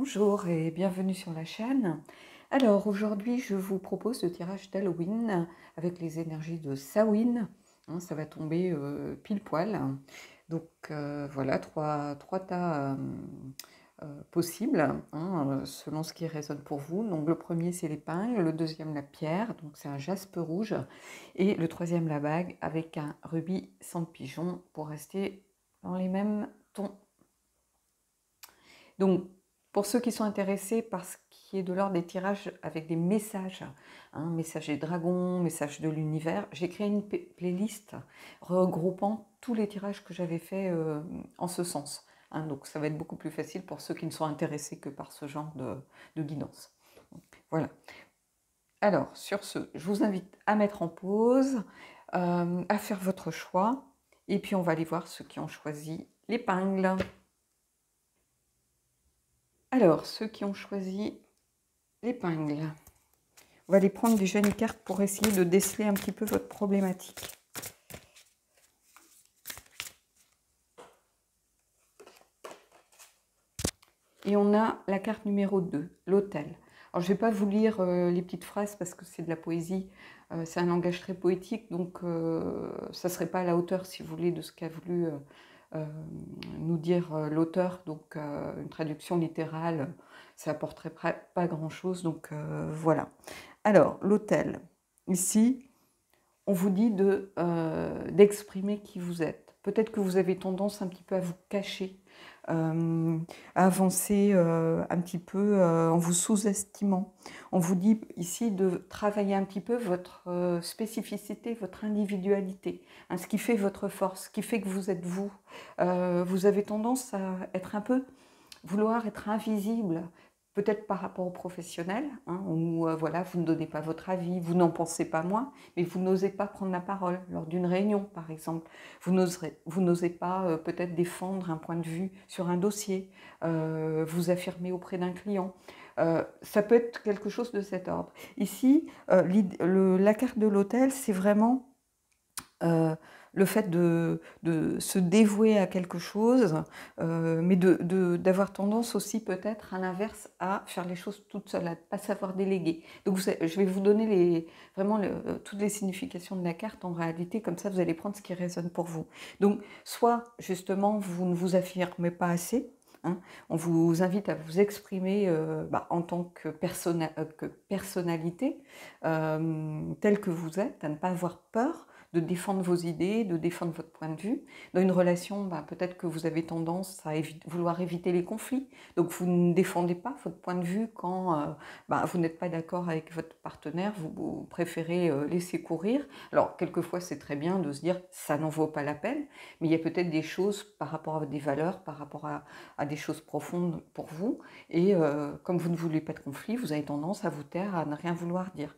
Bonjour et bienvenue sur la chaîne. Alors aujourd'hui, je vous propose le tirage d'Halloween avec les énergies de Samhain. Hein, ça va tomber pile poil. Donc voilà, trois tas possibles, hein, selon ce qui résonne pour vous. Donc le premier, c'est l'épingle, le deuxième, la pierre, donc c'est un jaspe rouge, et le troisième, la bague, avec un rubis sans pigeon pour rester dans les mêmes tons. Donc, pour ceux qui sont intéressés par ce qui est de l'ordre des tirages avec des messages, hein, messages des dragons, messages de l'univers, j'ai créé une playlist regroupant tous les tirages que j'avais fait en ce sens. Hein, donc, ça va être beaucoup plus facile pour ceux qui ne sont intéressés que par ce genre de guidance. Voilà. Alors, sur ce, je vous invite à mettre en pause, à faire votre choix, et puis on va aller voir ceux qui ont choisi l'épingle. Alors, ceux qui ont choisi l'épingle, on va aller prendre déjà une carte pour essayer de déceler un petit peu votre problématique. Et on a la carte numéro 2, l'autel. Alors, je ne vais pas vous lire les petites phrases parce que c'est de la poésie, c'est un langage très poétique, donc ça ne serait pas à la hauteur, si vous voulez, de ce qu'a voulu nous dire l'auteur. Donc, une traduction littérale, ça apporterait pas grand-chose, donc voilà. Alors, l'autel. Ici, on vous dit d'exprimer qui vous êtes. Peut-être que vous avez tendance un petit peu à vous cacher, à avancer un petit peu en vous sous-estimant. On vous dit ici de travailler un petit peu votre spécificité, votre individualité, hein, ce qui fait votre force, ce qui fait que vous êtes vous. Vous avez tendance à être un peu, vouloir être invisible, peut-être par rapport aux professionnels, hein, où voilà, vous ne donnez pas votre avis, vous n'en pensez pas moins, mais vous n'osez pas prendre la parole lors d'une réunion, par exemple. Vous n'osez pas peut-être défendre un point de vue sur un dossier, vous affirmer auprès d'un client. Ça peut être quelque chose de cet ordre. Ici, la carte de l'autel, c'est vraiment le fait de se dévouer à quelque chose, mais d'avoir tendance aussi peut-être à l'inverse à faire les choses toute seule, à ne pas savoir déléguer. Donc je vais vous donner vraiment toutes les significations de la carte en réalité, comme ça vous allez prendre ce qui résonne pour vous. Donc soit justement vous ne vous affirmez pas assez, hein, on vous invite à vous exprimer en tant que personnalité telle que vous êtes, à ne pas avoir peur de défendre vos idées, de défendre votre point de vue. Dans une relation, peut-être que vous avez tendance à vouloir éviter les conflits, donc vous ne défendez pas votre point de vue quand vous n'êtes pas d'accord avec votre partenaire, vous préférez laisser courir. Alors, quelquefois, c'est très bien de se dire « ça n'en vaut pas la peine », mais il y a peut-être des choses par rapport à des valeurs, par rapport à des choses profondes pour vous, et comme vous ne voulez pas de conflit, vous avez tendance à vous taire, à ne rien vouloir dire.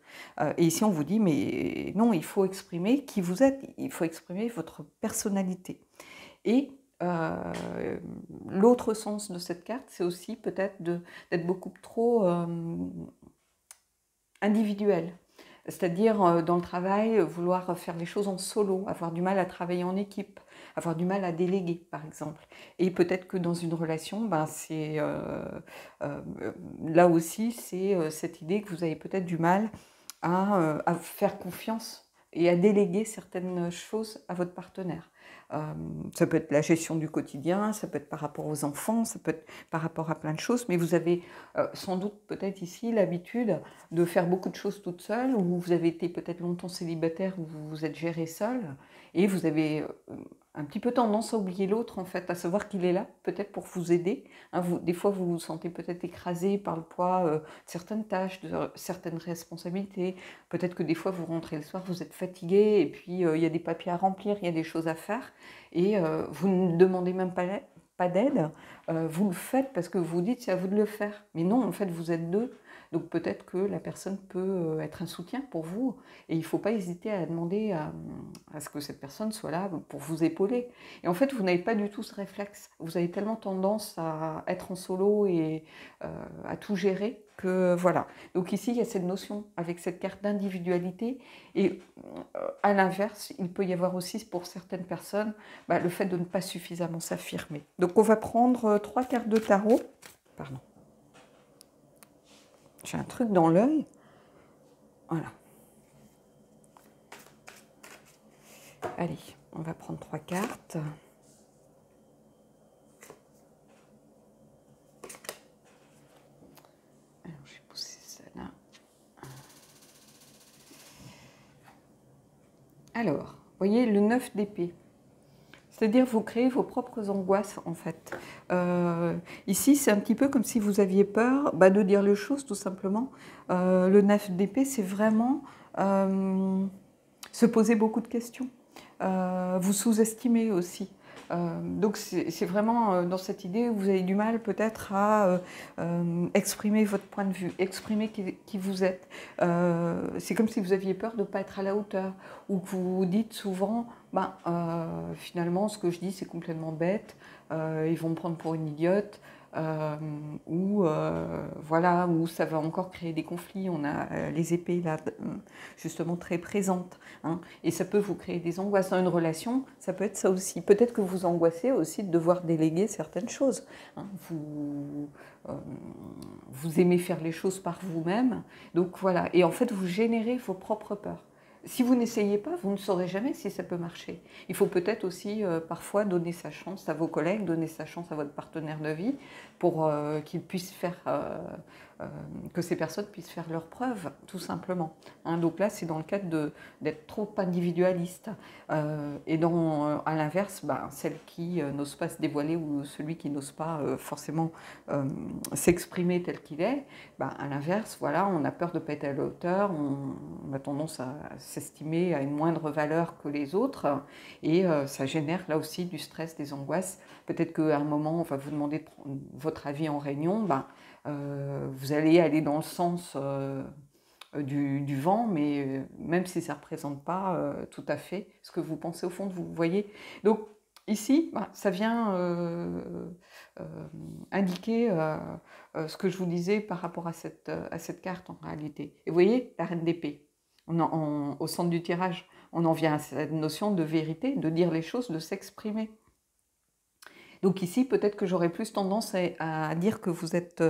Et ici, on vous dit, mais non, il faut exprimer qui vous êtes, il faut exprimer votre personnalité. Et l'autre sens de cette carte, c'est aussi peut-être d'être beaucoup trop individuel. C'est-à-dire, dans le travail, vouloir faire les choses en solo, avoir du mal à travailler en équipe, avoir du mal à déléguer, par exemple. Et peut-être que dans une relation, là aussi, c'est cette idée que vous avez peut-être du mal à faire confiance et à déléguer certaines choses à votre partenaire. Ça peut être la gestion du quotidien, ça peut être par rapport aux enfants, ça peut être par rapport à plein de choses, mais vous avez sans doute peut-être ici l'habitude de faire beaucoup de choses toute seule, ou vous avez été peut-être longtemps célibataire, où vous vous êtes géré seul, et vous avez un petit peu tendance à oublier l'autre, en fait, à savoir qu'il est là, peut-être pour vous aider. Hein, des fois, vous vous sentez peut-être écrasé par le poids de certaines tâches, de certaines responsabilités. Peut-être que des fois, vous rentrez le soir, vous êtes fatigué, et puis il y a des papiers à remplir, il y a des choses à faire, et vous ne demandez même pas d'aide, vous le faites parce que vous vous dites c'est à vous de le faire. Mais non, en fait, vous êtes deux. Donc peut-être que la personne peut être un soutien pour vous, et il ne faut pas hésiter à demander à ce que cette personne soit là pour vous épauler. Et en fait, vous n'avez pas du tout ce réflexe. Vous avez tellement tendance à être en solo et à tout gérer que voilà. Donc ici, il y a cette notion avec cette carte d'individualité, et à l'inverse, il peut y avoir aussi pour certaines personnes le fait de ne pas suffisamment s'affirmer. Donc on va prendre 3 cartes de tarot. Pardon. J'ai un truc dans l'œil. Voilà. Allez, on va prendre 3 cartes. Alors, je vais pousser celle-là. Alors, vous voyez le 9 d'épée. C'est-à-dire vous créez vos propres angoisses, en fait. Ici, c'est un petit peu comme si vous aviez peur de dire les choses, tout simplement. Le 9 d'épée, c'est vraiment se poser beaucoup de questions. Vous sous-estimez aussi. Donc c'est vraiment dans cette idée où vous avez du mal peut-être à exprimer votre point de vue, exprimer qui vous êtes. C'est comme si vous aviez peur de ne pas être à la hauteur, ou que vous vous dites souvent, finalement ce que je dis c'est complètement bête, ils vont me prendre pour une idiote. Voilà, où ça va encore créer des conflits. On a les épées là, justement très présentes, hein, et ça peut vous créer des angoisses dans une relation. Ça peut être ça aussi. Peut-être que vous angoissez aussi de devoir déléguer certaines choses, hein. Vous aimez faire les choses par vous-même, donc voilà. Et en fait, vous générez vos propres peurs. Si vous n'essayez pas, vous ne saurez jamais si ça peut marcher. Il faut peut-être aussi parfois donner sa chance à vos collègues, donner sa chance à votre partenaire de vie pour qu'ils puissent faire, que ces personnes puissent faire leurs preuves, tout simplement. Hein, donc là, c'est dans le cadre d'être trop individualiste. Et à l'inverse, celle qui n'ose pas se dévoiler ou celui qui n'ose pas forcément s'exprimer tel qu'il est, à l'inverse, voilà, on a peur de ne pas être à la hauteur, on a tendance à s'estimer à une moindre valeur que les autres, et ça génère là aussi du stress, des angoisses. Peut-être qu'à un moment, on va vous demander de prendre votre avis en réunion, vous allez aller dans le sens du vent, mais même si ça ne représente pas tout à fait ce que vous pensez au fond de vous, vous voyez. Donc ici, ça vient indiquer ce que je vous disais par rapport à cette carte en réalité. Et vous voyez, la reine d'épée, au centre du tirage, on en vient à cette notion de vérité, de dire les choses, de s'exprimer. Donc ici, peut-être que j'aurais plus tendance à dire que vous êtes,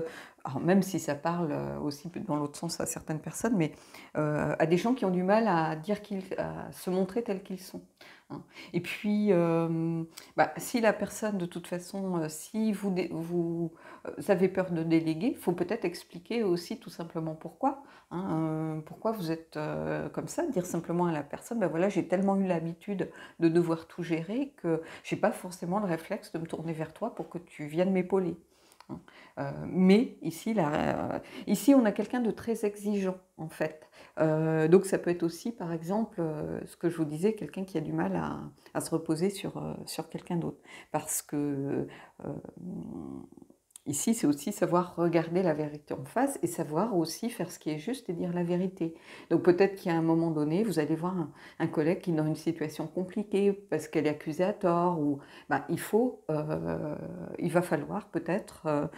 alors même si ça parle aussi dans l'autre sens à certaines personnes, mais à des gens qui ont du mal à se montrer tels qu'ils sont. Hein. Et puis, si la personne, de toute façon, si vous avez peur de déléguer, il faut peut-être expliquer aussi tout simplement pourquoi. Hein, pourquoi vous êtes comme ça, dire simplement à la personne, voilà, j'ai tellement eu l'habitude de devoir tout gérer que je n'ai pas forcément le réflexe de me tourner vers toi pour que tu viennes m'épauler. Mais ici, ici, on a quelqu'un de très exigeant, en fait. Donc ça peut être aussi, par exemple, ce que je vous disais, quelqu'un qui a du mal à se reposer sur quelqu'un d'autre. Parce que ici, c'est aussi savoir regarder la vérité en face et savoir aussi faire ce qui est juste et dire la vérité. Donc peut-être qu'à un moment donné, vous allez voir un collègue qui est dans une situation compliquée parce qu'elle est accusée à tort, ou il va falloir peut-être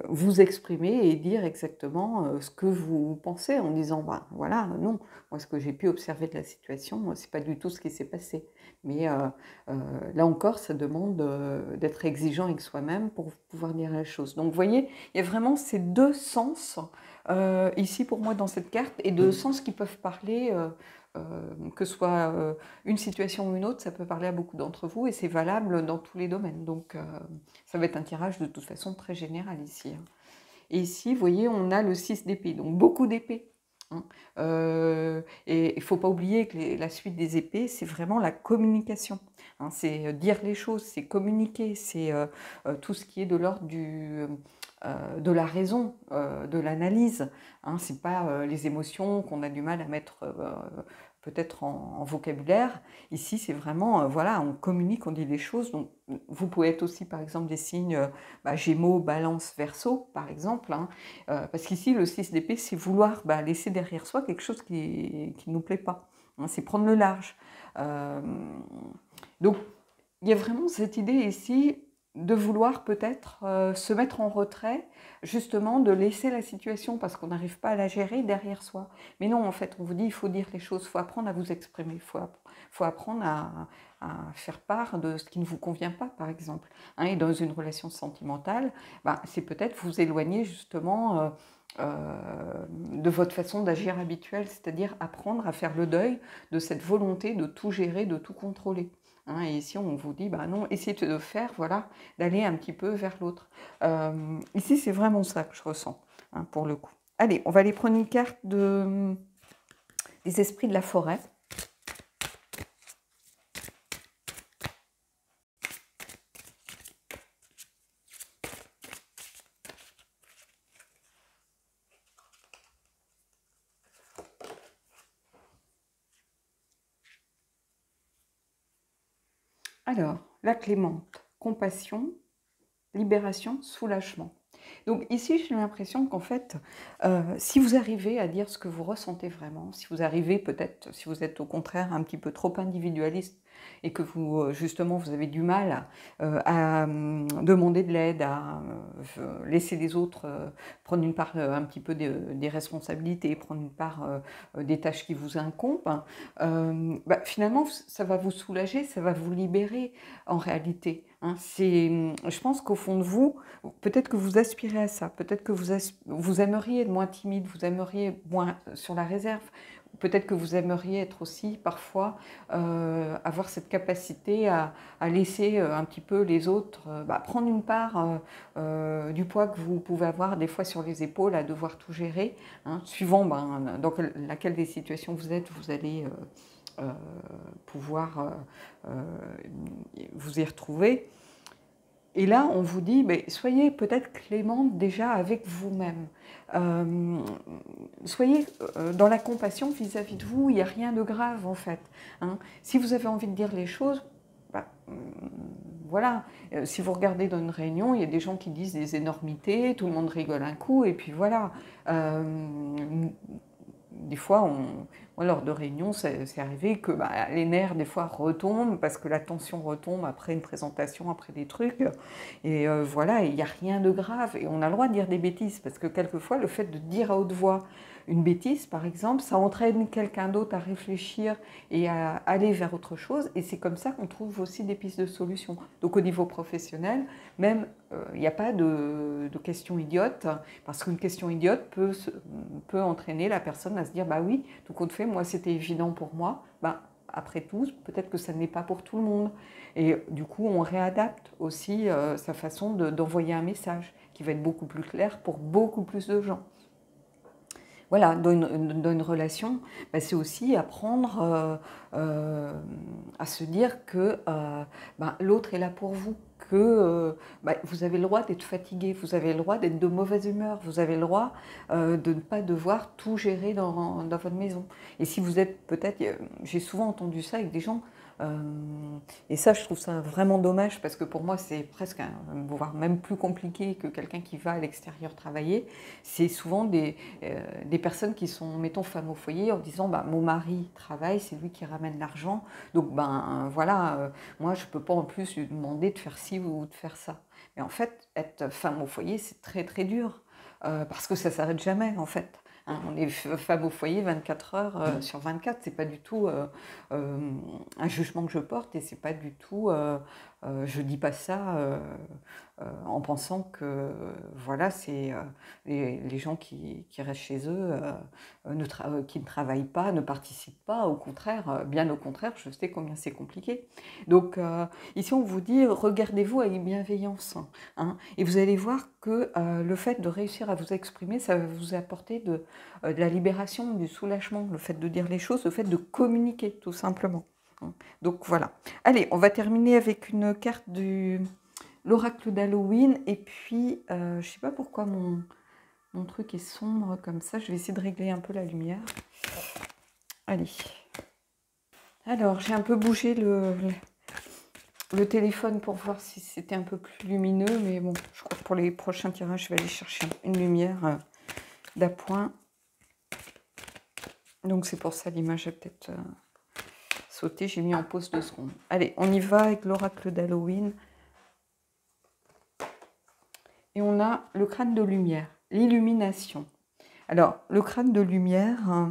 vous exprimer et dire exactement ce que vous pensez en disant voilà, non, moi ce que j'ai pu observer de la situation, c'est pas du tout ce qui s'est passé. Mais là encore, ça demande d'être exigeant avec soi-même pour pouvoir dire la chose. Donc vous voyez, il y a vraiment ces deux sens ici pour moi dans cette carte, et deux sens qui peuvent parler, que ce soit une situation ou une autre, ça peut parler à beaucoup d'entre vous, et c'est valable dans tous les domaines. Donc ça va être un tirage de toute façon très général ici. Hein. Et ici, vous voyez, on a le 6 d'épée, donc beaucoup d'épées. Hein. Et il ne faut pas oublier que la suite des épées, c'est vraiment la communication. Hein, c'est dire les choses, c'est communiquer, c'est tout ce qui est de l'ordre de la raison, de l'analyse. Hein, ce n'est pas les émotions qu'on a du mal à mettre peut-être en vocabulaire. Ici, c'est vraiment, voilà, on communique, on dit les choses. Donc, vous pouvez être aussi, par exemple, des signes Gémeaux, Balance, Verseau, par exemple. Hein, parce qu'ici, le 6 d'épée, c'est vouloir laisser derrière soi quelque chose qui ne nous plaît pas. Hein, c'est prendre le large. Donc, il y a vraiment cette idée ici de vouloir peut-être se mettre en retrait, justement de laisser la situation parce qu'on n'arrive pas à la gérer derrière soi. Mais non, en fait, on vous dit, il faut dire les choses, il faut apprendre à vous exprimer, faut apprendre à faire part de ce qui ne vous convient pas, par exemple. Hein, et dans une relation sentimentale, bah, c'est peut-être vous éloigner justement de votre façon d'agir habituelle, c'est-à-dire apprendre à faire le deuil de cette volonté de tout gérer, de tout contrôler. Hein, et ici, on vous dit, bah non, essayez de faire, voilà, d'aller un petit peu vers l'autre. Ici, c'est vraiment ça que je ressens, hein, pour le coup. Allez, on va aller prendre une carte des esprits de la forêt. Alors, la clémente, compassion, libération, soulagement. Donc ici, j'ai l'impression qu'en fait, si vous arrivez à dire ce que vous ressentez vraiment, si vous arrivez peut-être, si vous êtes au contraire un petit peu trop individualiste et que vous, justement, vous avez du mal à demander de l'aide, à laisser les autres prendre une part un petit peu des responsabilités, prendre une part des tâches qui vous incombent, bah, finalement, ça va vous soulager, ça va vous libérer en réalité. Hein. Je pense qu'au fond de vous, peut-être que vous aspirez à ça, peut-être que vous aimeriez être moins timide, vous aimeriez moins sur la réserve, peut-être que vous aimeriez être aussi parfois avoir cette capacité à laisser un petit peu les autres bah, prendre une part du poids que vous pouvez avoir des fois sur les épaules à devoir tout gérer. Hein, suivant ben, dans laquelle des situations vous êtes, vous allez pouvoir vous y retrouver. Et là, on vous dit, mais soyez peut-être clémente déjà avec vous-même. Soyez dans la compassion vis-à-vis de vous, il n'y a rien de grave en fait. Hein. Si vous avez envie de dire les choses, bah, voilà. Si vous regardez dans une réunion, il y a des gens qui disent des énormités, tout le monde rigole un coup, et puis voilà. Des fois, moi, lors de réunions, c'est arrivé que bah, les nerfs, des fois, retombent parce que la tension retombe après une présentation, après des trucs. Et voilà, il n'y a rien de grave. Et on a le droit de dire des bêtises parce que quelquefois, le fait de dire à haute voix une bêtise, par exemple, ça entraîne quelqu'un d'autre à réfléchir et à aller vers autre chose. Et c'est comme ça qu'on trouve aussi des pistes de solutions. Donc, au niveau professionnel, même, il n'y a pas de question idiote parce qu'une question idiote peut entraîner la personne à se dire bah oui, tout compte fait, moi c'était évident pour moi, bah, après tout, peut-être que ça n'est pas pour tout le monde. Et du coup, on réadapte aussi sa façon d'envoyer un message qui va être beaucoup plus clair pour beaucoup plus de gens. Voilà, dans une relation, bah, c'est aussi apprendre à se dire que bah, l'autre est là pour vous, que bah, vous avez le droit d'être fatigué, vous avez le droit d'être de mauvaise humeur, vous avez le droit de ne pas devoir tout gérer dans votre maison. Et si vous êtes peut-être, j'ai souvent entendu ça avec des gens, et ça je trouve ça vraiment dommage parce que pour moi c'est presque, voire même plus compliqué que quelqu'un qui va à l'extérieur travailler, c'est souvent des personnes qui sont, mettons, femmes au foyer en disant bah, mon mari travaille, c'est lui qui ramène l'argent, donc ben voilà, moi je ne peux pas en plus lui demander de faire ci ou de faire ça. Mais en fait, être femme au foyer, c'est très très dur, parce que ça ne s'arrête jamais en fait. Hein, on est femme au foyer 24 heures sur 24, c'est pas du tout un jugement que je porte et c'est pas du tout, je dis pas ça en pensant que voilà, c'est les gens qui restent chez eux, qui ne travaillent pas, ne participent pas, au contraire, bien au contraire, je sais combien c'est compliqué. Donc ici on vous dit, regardez-vous avec bienveillance, hein, et vous allez voir que le fait de réussir à vous exprimer, ça va vous apporter de la libération, du soulagement, le fait de dire les choses, le fait de communiquer tout simplement. Donc voilà. Allez, on va terminer avec une carte du l'oracle d'Halloween. Et puis, je ne sais pas pourquoi mon truc est sombre comme ça. Je vais essayer de régler un peu la lumière. Allez. Alors, j'ai un peu bougé le téléphone pour voir si c'était un peu plus lumineux. Mais bon, je crois que pour les prochains tirages, je vais aller chercher une lumière d'appoint. Donc, c'est pour ça l'image a peut-être sauté. J'ai mis en pause 2 secondes. Allez, on y va avec l'oracle d'Halloween. Et on a le crâne de lumière, l'illumination. Alors, le crâne de lumière,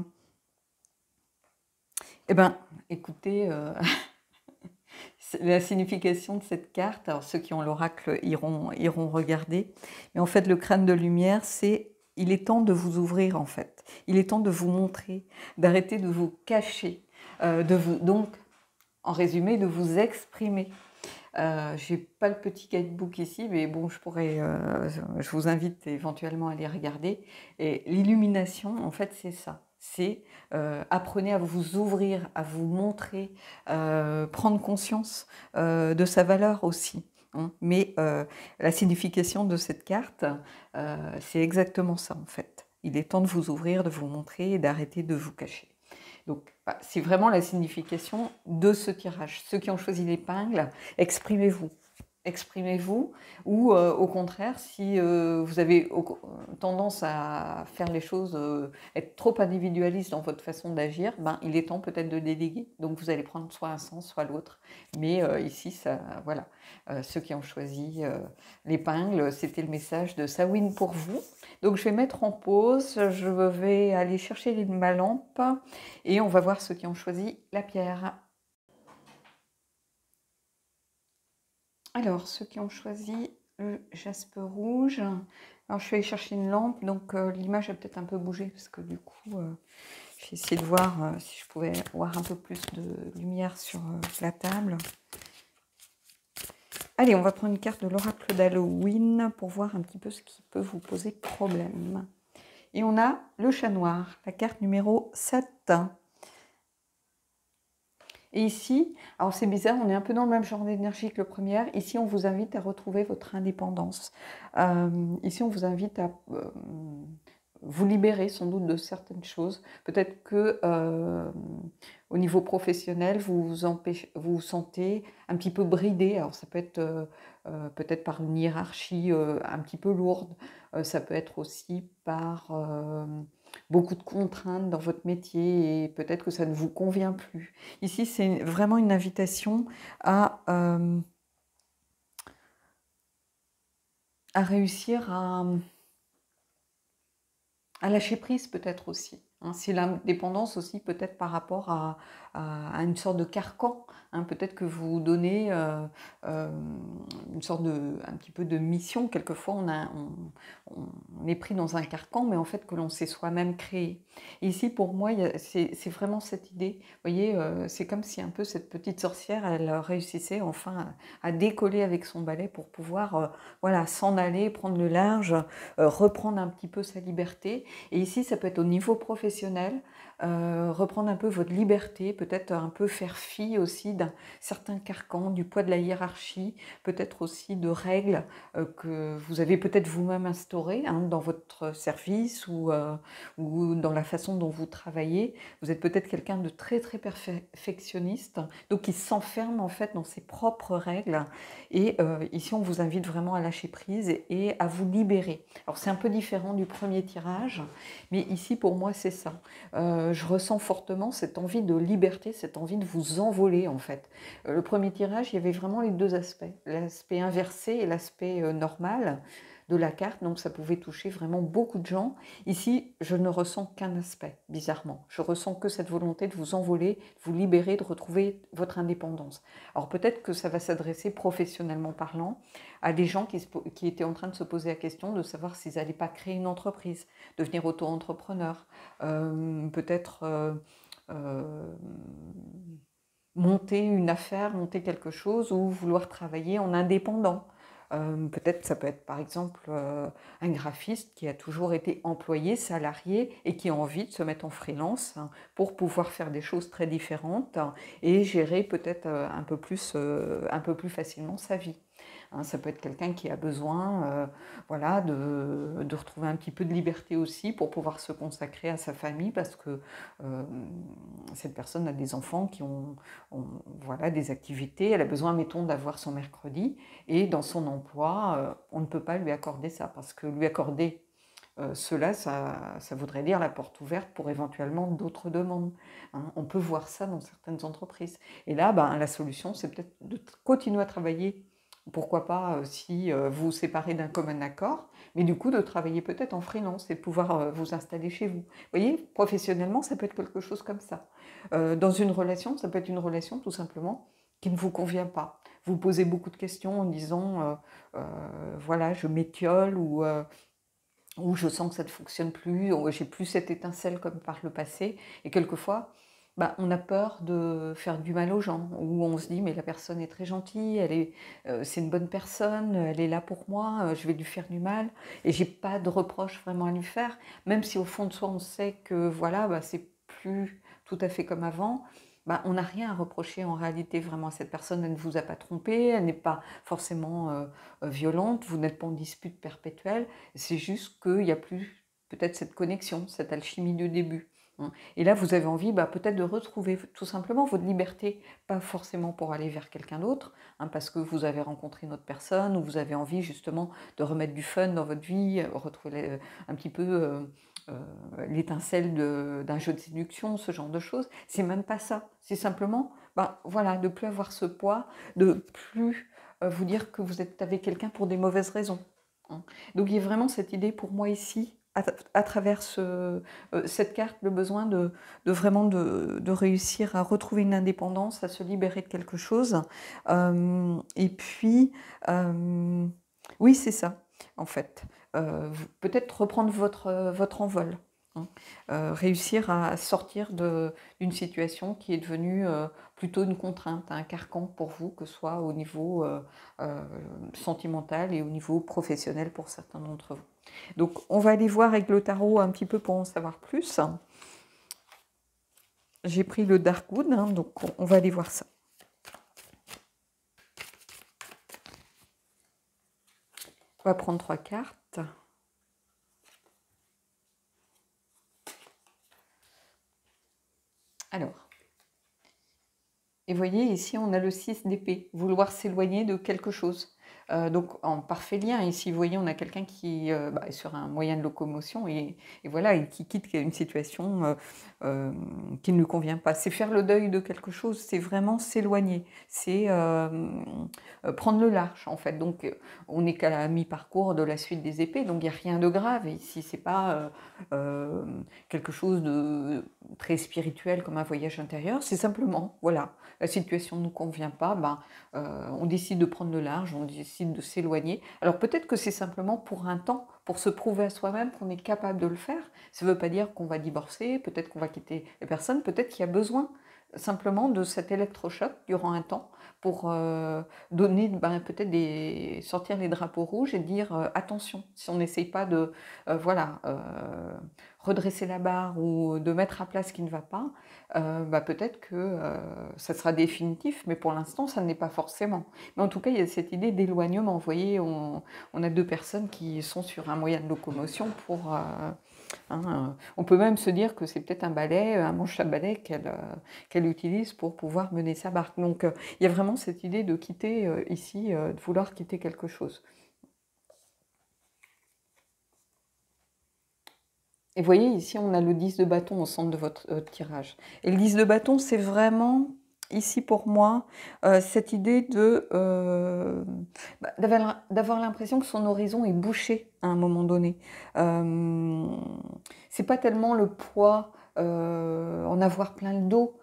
eh ben, écoutez, la signification de cette carte, alors ceux qui ont l'oracle iront regarder, mais en fait, le crâne de lumière, c'est il est temps de vous ouvrir, en fait. Il est temps de vous montrer, d'arrêter de vous cacher, donc, en résumé, de vous exprimer. J'ai pas le petit guidebook ici, mais bon, je vous invite éventuellement à les regarder. Et l'illumination, en fait, c'est ça. C'est apprenez à vous ouvrir, à vous montrer, prendre conscience de sa valeur aussi. Hein. Mais la signification de cette carte, c'est exactement ça en fait. Il est temps de vous ouvrir, de vous montrer et d'arrêter de vous cacher. Donc, c'est vraiment la signification de ce tirage. Ceux qui ont choisi l'épingle, exprimez-vous. Exprimez-vous, ou au contraire, si vous avez tendance à faire les choses, être trop individualiste dans votre façon d'agir, ben, il est temps peut-être de déléguer. Donc vous allez prendre soit un sens, soit l'autre. Mais ici, ça, voilà, ceux qui ont choisi l'épingle, c'était le message de Sawin pour vous. Donc je vais mettre en pause, je vais aller chercher ma lampe et on va voir ceux qui ont choisi la pierre. Alors, ceux qui ont choisi le jaspe rouge, alors je vais aller chercher une lampe, donc l'image a peut-être un peu bougé parce que du coup, j'ai essayé de voir si je pouvais avoir un peu plus de lumière sur la table. Allez, on va prendre une carte de l'oracle d'Halloween pour voir un petit peu ce qui peut vous poser problème. Et on a le chat noir, la carte numéro 7. Et ici, alors c'est bizarre, on est un peu dans le même genre d'énergie que le premier. Ici, on vous invite à retrouver votre indépendance. Ici, on vous invite à vous libérer sans doute de certaines choses. Peut-être que au niveau professionnel, vous vous sentez un petit peu bridé. Alors ça peut être peut-être par une hiérarchie un petit peu lourde. Ça peut être aussi par beaucoup de contraintes dans votre métier et peut-être que ça ne vous convient plus. Ici, c'est vraiment une invitation à réussir à lâcher prise peut-être aussi. Hein. C'est l'indépendance aussi peut-être par rapport à une sorte de carcan. Hein. Peut-être que vous donnez une sorte un petit peu de mission. Quelquefois, on est pris dans un carcan, mais en fait que l'on s'est soi-même créé. Et ici, pour moi, c'est vraiment cette idée. Vous voyez, c'est comme si un peu cette petite sorcière, elle réussissait enfin à décoller avec son balai pour pouvoir voilà, s'en aller, prendre le large, reprendre un petit peu sa liberté. Et ici, ça peut être au niveau professionnel, reprendre un peu votre liberté, peut-être un peu faire fi aussi d'un certain carcan, du poids de la hiérarchie, peut-être aussi de règles que vous avez peut-être vous-même instaurées hein, dans votre service ou dans la façon dont vous travaillez. Vous êtes peut-être quelqu'un de très très perfectionniste, donc qui s'enferme en fait dans ses propres règles. Et ici, on vous invite vraiment à lâcher prise et à vous libérer. Alors c'est un peu différent du premier tirage, mais ici, pour moi, c'est ça. Je ressens fortement cette envie de liberté, cette envie de vous envoler, en fait. Le premier tirage, il y avait vraiment les deux aspects. L'aspect inversé et l'aspect normal de la carte, donc ça pouvait toucher vraiment beaucoup de gens. Ici, je ne ressens qu'un aspect, bizarrement. Je ressens que cette volonté de vous envoler, de vous libérer, de retrouver votre indépendance. Alors peut-être que ça va s'adresser professionnellement parlant à des gens qui étaient en train de se poser la question de savoir s'ils n'allaient pas créer une entreprise, devenir auto-entrepreneur, peut-être monter une affaire, monter quelque chose ou vouloir travailler en indépendant. Peut-être ça peut être par exemple un graphiste qui a toujours été employé, salarié et qui a envie de se mettre en freelance hein, pour pouvoir faire des choses très différentes hein, et gérer peut-être un peu plus facilement sa vie. Hein, ça peut être quelqu'un qui a besoin voilà, de retrouver un petit peu de liberté aussi pour pouvoir se consacrer à sa famille parce que cette personne a des enfants qui ont voilà, des activités, elle a besoin, mettons, d'avoir son mercredi et dans son emploi, on ne peut pas lui accorder ça parce que lui accorder cela, ça voudrait dire la porte ouverte pour éventuellement d'autres demandes. Hein. On peut voir ça dans certaines entreprises. Et là, ben, la solution, c'est peut-être de continuer à travailler Pourquoi pas si vous vous séparez d'un commun accord, mais du coup de travailler peut-être en freelance et de pouvoir vous installer chez vous. Vous voyez, professionnellement, ça peut être quelque chose comme ça. Dans une relation, ça peut être une relation tout simplement qui ne vous convient pas. Vous posez beaucoup de questions en disant voilà, je m'étiole ou je sens que ça ne fonctionne plus, ou j'ai plus cette étincelle comme par le passé. Et quelquefois, bah, on a peur de faire du mal aux gens, ou on se dit mais la personne est très gentille, c'est une bonne personne, elle est là pour moi, je vais lui faire du mal, et j'ai pas de reproche vraiment à lui faire, même si au fond de soi on sait que voilà, bah, c'est plus tout à fait comme avant. Bah, on n'a rien à reprocher en réalité vraiment à cette personne, elle ne vous a pas trompé, elle n'est pas forcément violente, vous n'êtes pas en dispute perpétuelle, c'est juste qu'il n'y a plus peut-être cette connexion, cette alchimie du début, hein. Et là, vous avez envie peut-être de retrouver tout simplement votre liberté, pas forcément pour aller vers quelqu'un d'autre, hein, parce que vous avez rencontré une autre personne, ou vous avez envie justement de remettre du fun dans votre vie, retrouver un petit peu l'étincelle d'un jeu de séduction, ce genre de choses. C'est même pas ça. C'est simplement, voilà, de plus avoir ce poids, de plus vous dire que vous êtes avec quelqu'un pour des mauvaises raisons, hein. Donc il y a vraiment cette idée pour moi ici, à travers cette carte, le besoin vraiment de réussir à retrouver une indépendance, à se libérer de quelque chose. Et puis, oui, c'est ça, en fait. Peut-être reprendre votre envol, hein. Réussir à sortir d'une situation qui est devenue plutôt une contrainte, un carcan pour vous, que ce soit au niveau euh, sentimental et au niveau professionnel pour certains d'entre vous. Donc on va aller voir avec le tarot un petit peu pour en savoir plus. J'ai pris le Darkwood, hein, donc on va aller voir ça. On va prendre 3 cartes. Alors, et vous voyez, ici, on a le 6 d'épée, vouloir s'éloigner de quelque chose. Donc, en parfait lien, ici, vous voyez, on a quelqu'un qui est sur un moyen de locomotion et voilà, et qui quitte une situation qui ne lui convient pas. C'est faire le deuil de quelque chose, c'est vraiment s'éloigner, c'est prendre le large, en fait. Donc, on n'est qu'à la mi-parcours de la suite des épées, donc il n'y a rien de grave. Et ici, c'est pas quelque chose de très spirituel comme un voyage intérieur, c'est simplement, voilà, la situation ne nous convient pas, on décide de prendre le large, on décide de s'éloigner. Alors peut-être que c'est simplement pour un temps, pour se prouver à soi-même qu'on est capable de le faire. Ça ne veut pas dire qu'on va divorcer, peut-être qu'on va quitter les personnes, peut-être qu'il y a besoin simplement de cet électrochoc durant un temps pour donner peut-être sortir les drapeaux rouges et dire attention, si on n'essaye pas de redresser la barre ou de mettre à plat ce qui ne va pas, peut-être que ça sera définitif, mais pour l'instant, ça ne l'est pas forcément. Mais en tout cas, il y a cette idée d'éloignement. Vous voyez, on a 2 personnes qui sont sur un moyen de locomotion pour... on peut même se dire que c'est peut-être un balai, un manche à balai qu'elle utilise pour pouvoir mener sa barque. Donc, il y a vraiment cette idée de quitter ici, de vouloir quitter quelque chose. Et vous voyez, ici, on a le 10 de bâton au centre de votre tirage. Et le 10 de bâton, c'est vraiment, ici pour moi, cette idée d'avoir l'impression que son horizon est bouché à un moment donné. C'est pas tellement le poids, en avoir plein le dos,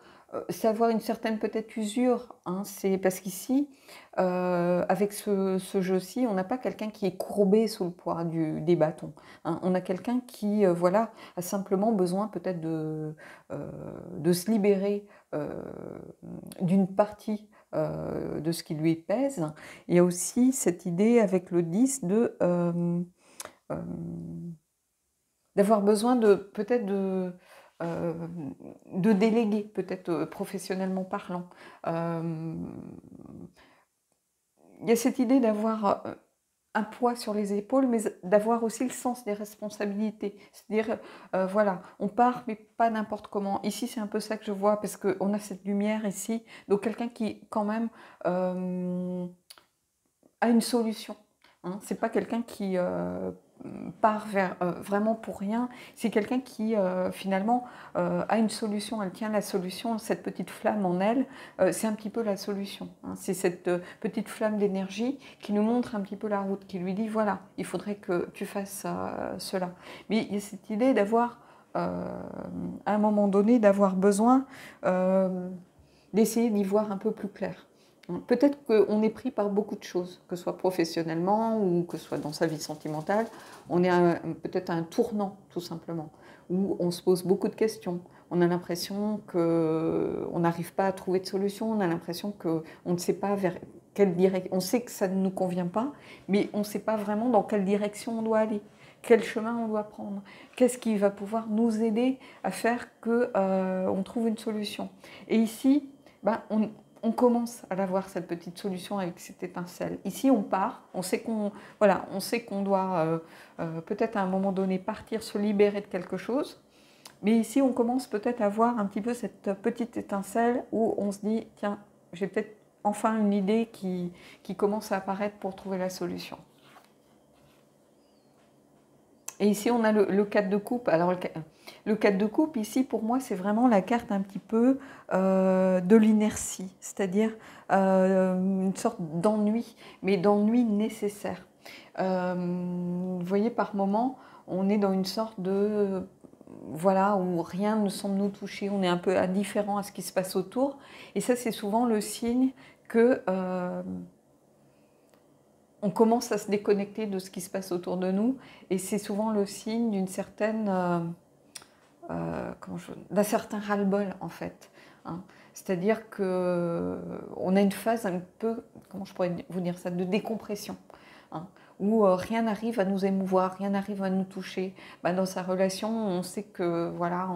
c'est avoir une certaine peut-être usure, hein. C'est parce qu'ici, avec ce jeu-ci, on n'a pas quelqu'un qui est courbé sous le poids des bâtons, hein. On a quelqu'un qui, voilà, a simplement besoin peut-être de se libérer d'une partie de ce qui lui pèse. Il y a aussi cette idée avec le 10 d'avoir besoin peut-être euh, de déléguer, peut-être professionnellement parlant. Il y a cette idée d'avoir un poids sur les épaules, mais d'avoir aussi le sens des responsabilités. C'est-à-dire, voilà, on part, mais pas n'importe comment. Ici, c'est un peu ça que je vois, parce qu'on a cette lumière ici. Donc, quelqu'un qui, quand même, a une solution, hein. C'est pas quelqu'un qui part vers vraiment pour rien. C'est quelqu'un qui finalement a une solution, elle tient la solution, cette petite flamme en elle, c'est un petit peu la solution. Hein. C'est cette petite flamme d'énergie qui nous montre un petit peu la route, qui lui dit voilà, il faudrait que tu fasses cela. Mais il y a cette idée d'avoir, à un moment donné, d'avoir besoin d'essayer d'y voir un peu plus clair. Peut-être qu'on est pris par beaucoup de choses, que ce soit professionnellement ou que ce soit dans sa vie sentimentale. On est peut-être à un tournant, tout simplement, où on se pose beaucoup de questions. On a l'impression qu'on n'arrive pas à trouver de solution. On a l'impression qu'on ne sait pas vers quelle direction. On sait que ça ne nous convient pas, mais on ne sait pas vraiment dans quelle direction on doit aller, quel chemin on doit prendre, qu'est-ce qui va pouvoir nous aider à faire qu'on trouve une solution. Et ici, ben, on commence à l'avoir, cette petite solution avec cette étincelle. Ici, on part, on sait qu'on voilà, on sait qu'on doit peut-être à un moment donné partir, se libérer de quelque chose. Mais ici, on commence peut-être à voir un petit peu cette petite étincelle où on se dit, tiens, j'ai peut-être enfin une idée qui commence à apparaître pour trouver la solution. Et ici, on a le 4 de coupe. Alors, le 4 de coupe, ici, pour moi, c'est vraiment la carte un petit peu de l'inertie, c'est-à-dire une sorte d'ennui, mais d'ennui nécessaire. Vous voyez, par moment, on est dans une sorte de... voilà, où rien ne semble nous toucher, on est un peu indifférent à ce qui se passe autour. Et ça, c'est souvent le signe que... on commence à se déconnecter de ce qui se passe autour de nous, et c'est souvent le signe d'une certaine, d'un certain ras-le-bol en fait. Hein. C'est-à-dire que on a une phase un peu, comment je pourrais vous dire ça, de décompression, hein, où rien n'arrive à nous émouvoir, rien n'arrive à nous toucher. Bah, dans sa relation, on sait que voilà,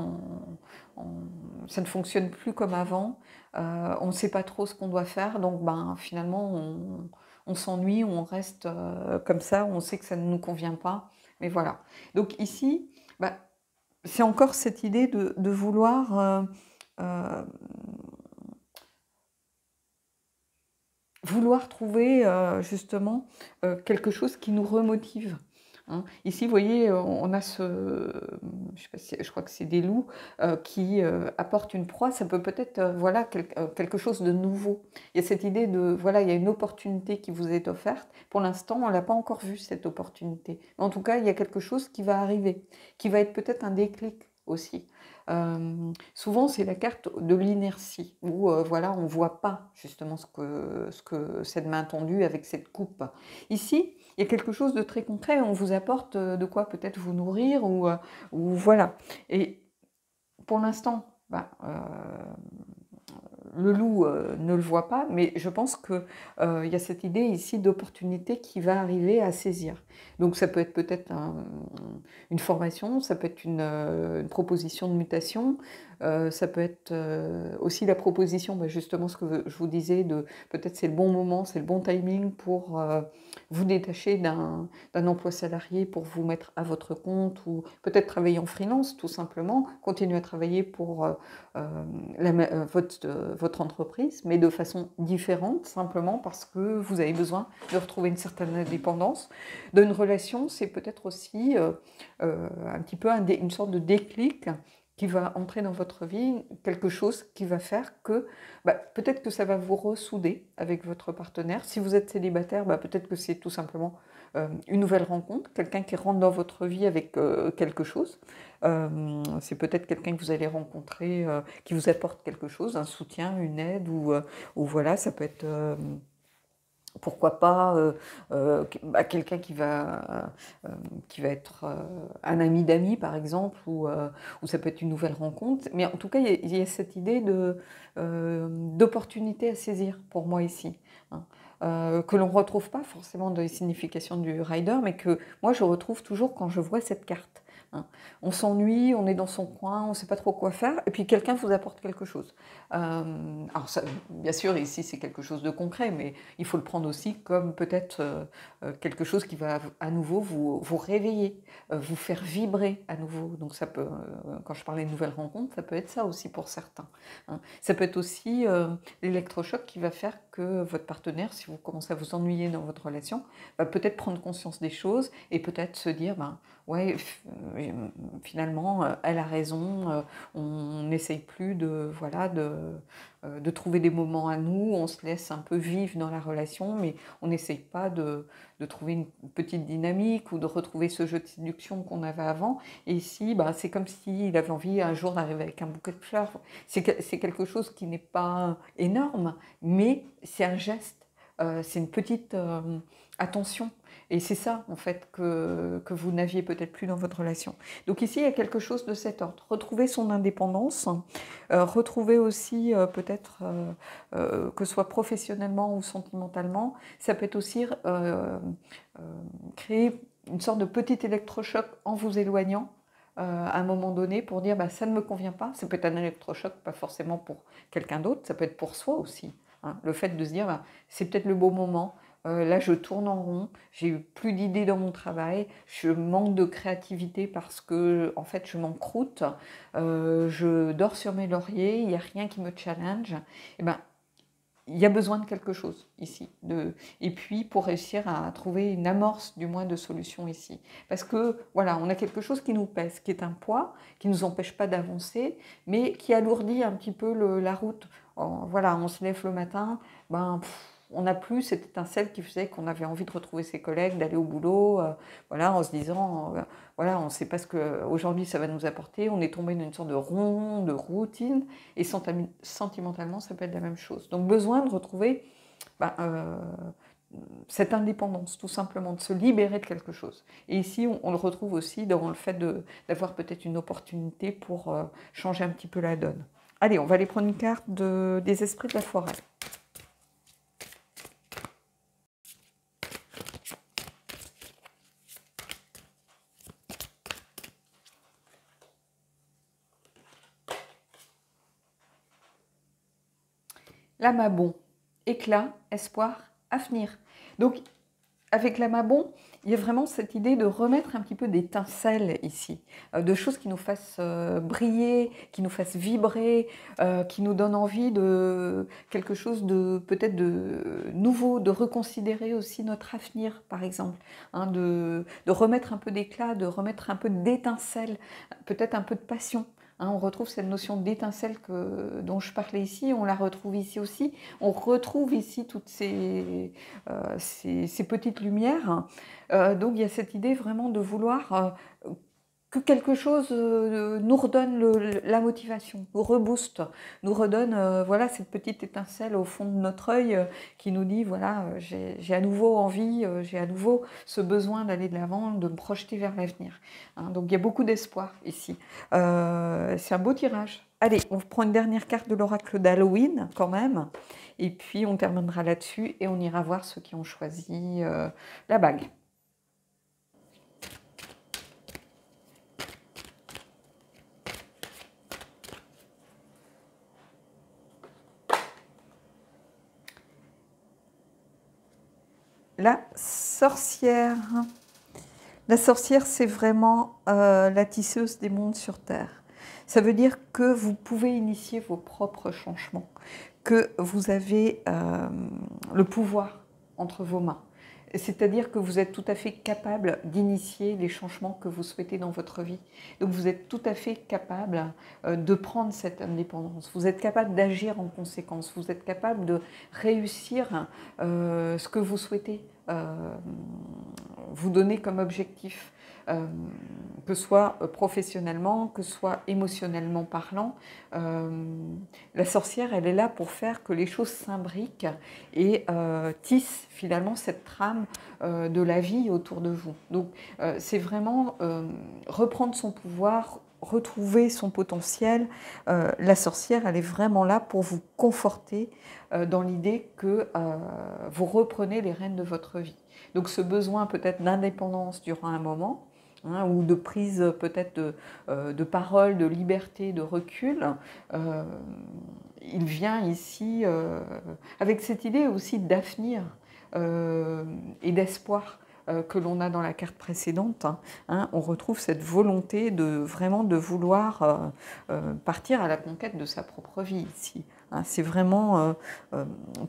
ça ne fonctionne plus comme avant. On ne sait pas trop ce qu'on doit faire, donc ben, finalement on s'ennuie, on reste comme ça, on sait que ça ne nous convient pas, mais voilà. Donc ici, bah, c'est encore cette idée de vouloir, vouloir trouver justement quelque chose qui nous remotive. Hein. Ici, vous voyez, on a je sais pas si, je crois que c'est des loups qui apportent une proie. Ça peut peut-être, voilà, quelque chose de nouveau. Il y a cette idée de, voilà, il y a une opportunité qui vous est offerte. Pour l'instant, on l'a pas encore vue, cette opportunité. Mais en tout cas, il y a quelque chose qui va arriver, qui va être peut-être un déclic aussi. Souvent, c'est la carte de l'inertie, où voilà, on ne voit pas justement ce que cette main tendue avec cette coupe. Ici, il y a quelque chose de très concret, on vous apporte de quoi peut-être vous nourrir, ou voilà. Et pour l'instant, bah, le loup ne le voit pas, mais je pense qu'il y a cette idée ici d'opportunité qui va arriver à saisir. Donc ça peut être peut-être une formation, ça peut être une proposition de mutation, ça peut être aussi la proposition, bah, justement ce que je vous disais, de peut-être c'est le bon moment, c'est le bon timing pour vous détacher d'un emploi salarié pour vous mettre à votre compte, ou peut-être travailler en freelance tout simplement, continuer à travailler pour votre entreprise, mais de façon différente, simplement parce que vous avez besoin de retrouver une certaine indépendance. Dans une relation, c'est peut-être aussi un petit peu une sorte de déclic qui va entrer dans votre vie, quelque chose qui va faire que bah, peut-être que ça va vous ressouder avec votre partenaire. Si vous êtes célibataire, bah, peut-être que c'est tout simplement une nouvelle rencontre, quelqu'un qui rentre dans votre vie avec quelque chose. C'est peut-être quelqu'un que vous allez rencontrer qui vous apporte quelque chose, un soutien, une aide, ou voilà, ça peut être... pourquoi pas bah, quelqu'un qui va être un ami d'amis, par exemple, ou ça peut être une nouvelle rencontre. Mais en tout cas, il y a cette idée d'opportunité à saisir pour moi ici. Hein. Que l'on ne retrouve pas forcément dans les significations du rider, mais que moi je retrouve toujours quand je vois cette carte. hein. On s'ennuie, on est dans son coin, on ne sait pas trop quoi faire, et puis quelqu'un vous apporte quelque chose. Alors ça, bien sûr, ici c'est quelque chose de concret, mais il faut le prendre aussi comme peut-être quelque chose qui va à nouveau vous réveiller, vous faire vibrer à nouveau. Donc ça peut, quand je parlais de nouvelles rencontres, ça peut être ça aussi pour certains, hein. Ça peut être aussi l'électrochoc qui va faire que votre partenaire, si vous commencez à vous ennuyer dans votre relation, va peut-être prendre conscience des choses et peut-être se dire, ben ouais, finalement, elle a raison, on n'essaye plus de, voilà, de trouver des moments à nous, on se laisse un peu vivre dans la relation, mais on n'essaye pas de trouver une petite dynamique ou de retrouver ce jeu de séduction qu'on avait avant. Et ici, bah, c'est comme s'il avait envie un jour d'arriver avec un bouquet de fleurs. C'est quelque chose qui n'est pas énorme, mais c'est un geste, c'est une petite attention. Et c'est ça, en fait, que vous n'aviez peut-être plus dans votre relation. Donc ici, il y a quelque chose de cet ordre. Retrouver son indépendance, retrouver aussi peut-être, que ce soit professionnellement ou sentimentalement, ça peut être aussi créer une sorte de petit électrochoc en vous éloignant à un moment donné pour dire bah, ça ne me convient pas. Ça peut être un électrochoc, pas forcément pour quelqu'un d'autre, ça peut être pour soi aussi, hein. Le fait de se dire bah, c'est peut-être le beau moment. Là, je tourne en rond, j'ai eu plus d'idées dans mon travail, je manque de créativité parce que, en fait, je m'encroute, je dors sur mes lauriers, il n'y a rien qui me challenge. Et ben, il y a besoin de quelque chose ici. Et puis, pour réussir à trouver une amorce, du moins, de solution ici. Parce que, voilà, on a quelque chose qui nous pèse, qui est un poids, qui ne nous empêche pas d'avancer, mais qui alourdit un petit peu la route. Voilà, on se lève le matin, ben, on n'a plus cette étincelle qui faisait qu'on avait envie de retrouver ses collègues, d'aller au boulot, voilà, en se disant, voilà, on ne sait pas ce qu'aujourd'hui ça va nous apporter, on est tombé dans une sorte de rond, de routine, et sentimentalement, ça peut être la même chose. Donc, besoin de retrouver bah, cette indépendance, tout simplement, de se libérer de quelque chose. Et ici, on le retrouve aussi dans le fait d'avoir peut-être une opportunité pour changer un petit peu la donne. Allez, on va aller prendre une carte des esprits de la forêt. L'amabon, éclat, espoir, avenir. Donc, avec l'amabon, il y a vraiment cette idée de remettre un petit peu d'étincelles ici, de choses qui nous fassent briller, qui nous fassent vibrer, qui nous donnent envie de quelque chose de peut-être de nouveau, de reconsidérer aussi notre avenir, par exemple, hein, de remettre un peu d'éclat, de remettre un peu d'étincelles, peut-être un peu de passion. Hein, on retrouve cette notion d'étincelle dont je parlais ici, on la retrouve ici aussi. On retrouve ici toutes ces petites lumières. Donc il y a cette idée vraiment de vouloir que quelque chose nous redonne la motivation, nous rebooste, nous redonne voilà, cette petite étincelle au fond de notre œil qui nous dit voilà, j'ai à nouveau envie, j'ai à nouveau ce besoin d'aller de l'avant, de me projeter vers l'avenir. Hein, donc il y a beaucoup d'espoir ici. C'est un beau tirage. Allez, on prend une dernière carte de l'oracle d'Halloween quand même, et puis on terminera là-dessus et on ira voir ceux qui ont choisi la bague. La sorcière. La sorcière, c'est vraiment la tisseuse des mondes sur Terre. Ça veut dire que vous pouvez initier vos propres changements, que vous avez le pouvoir entre vos mains. C'est-à-dire que vous êtes tout à fait capable d'initier les changements que vous souhaitez dans votre vie. Donc vous êtes tout à fait capable de prendre cette indépendance. Vous êtes capable d'agir en conséquence. Vous êtes capable de réussir ce que vous souhaitez vous donner comme objectif. Que ce soit professionnellement, que ce soit émotionnellement parlant. La sorcière, elle est là pour faire que les choses s'imbriquent et tissent finalement cette trame de la vie autour de vous. Donc c'est vraiment reprendre son pouvoir, retrouver son potentiel. La sorcière, elle est vraiment là pour vous conforter dans l'idée que vous reprenez les rênes de votre vie. Donc ce besoin peut-être d'indépendance durant un moment, hein, ou de prise peut-être de parole, de liberté, de recul, il vient ici avec cette idée aussi d'avenir et d'espoir que l'on a dans la carte précédente. Hein, on retrouve cette volonté de vraiment de vouloir partir à la conquête de sa propre vie ici. Hein, c'est vraiment,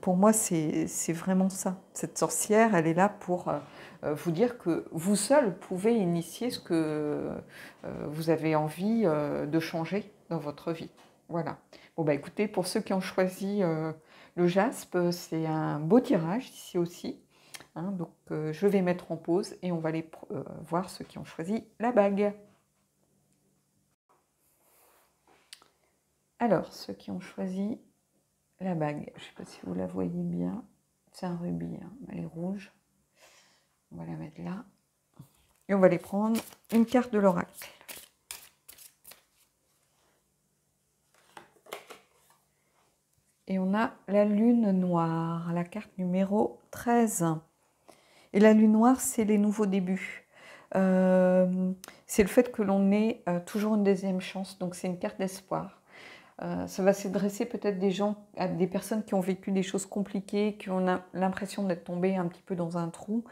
pour moi, c'est vraiment ça. Cette sorcière, elle est là pour vous dire que vous seul pouvez initier ce que vous avez envie de changer dans votre vie. Voilà. Bon, bah écoutez, pour ceux qui ont choisi le jaspe, c'est un beau tirage ici aussi. Hein, donc je vais mettre en pause et on va aller voir ceux qui ont choisi la bague. Alors, ceux qui ont choisi la bague, je ne sais pas si vous la voyez bien, c'est un rubis, hein, elle est rouge. On va la mettre là. Et on va aller prendre une carte de l'oracle. Et on a la lune noire, la carte numéro 13. Et la lune noire, c'est les nouveaux débuts. C'est le fait que l'on ait toujours une deuxième chance. Donc c'est une carte d'espoir. Ça va s'adresser peut-être à des personnes qui ont vécu des choses compliquées, qui ont l'impression d'être tombées un petit peu dans un trou,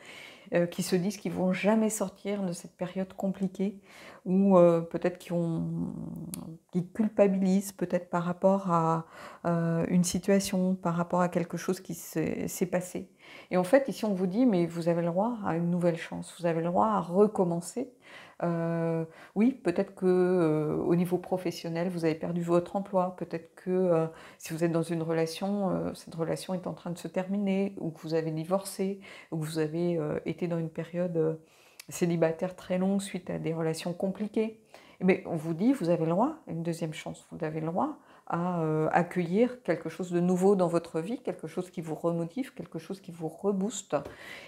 qui se disent qu'ils ne vont jamais sortir de cette période compliquée, ou peut-être qui culpabilisent peut-être par rapport à une situation, par rapport à quelque chose qui s'est passé. Et en fait, ici, on vous dit, mais vous avez le droit à une nouvelle chance, vous avez le droit à recommencer. Oui, peut-être que au niveau professionnel, vous avez perdu votre emploi, peut-être que si vous êtes dans une relation, cette relation est en train de se terminer, ou que vous avez divorcé, ou que vous avez été dans une période célibataire très longue suite à des relations compliquées. Mais on vous dit, vous avez le droit à une deuxième chance, vous avez le droit à accueillir quelque chose de nouveau dans votre vie, quelque chose qui vous remotive, quelque chose qui vous rebooste.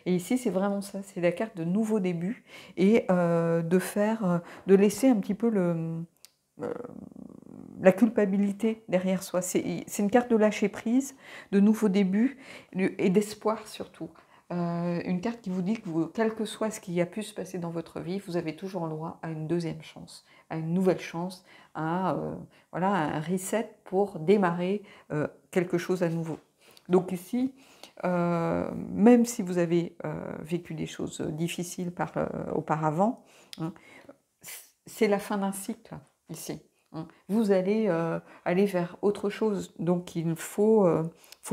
Et ici, c'est vraiment ça, c'est la carte de nouveau début et de laisser un petit peu la culpabilité derrière soi. C'est une carte de lâcher prise, de nouveau début et d'espoir surtout. Une carte qui vous dit que quel que soit ce qui a pu se passer dans votre vie, vous avez toujours le droit à une deuxième chance, à une nouvelle chance, à voilà, un reset pour démarrer quelque chose à nouveau. Donc ici, même si vous avez vécu des choses difficiles auparavant, hein, c'est la fin d'un cycle ici. Hein. Vous allez aller vers autre chose. Donc il ne faut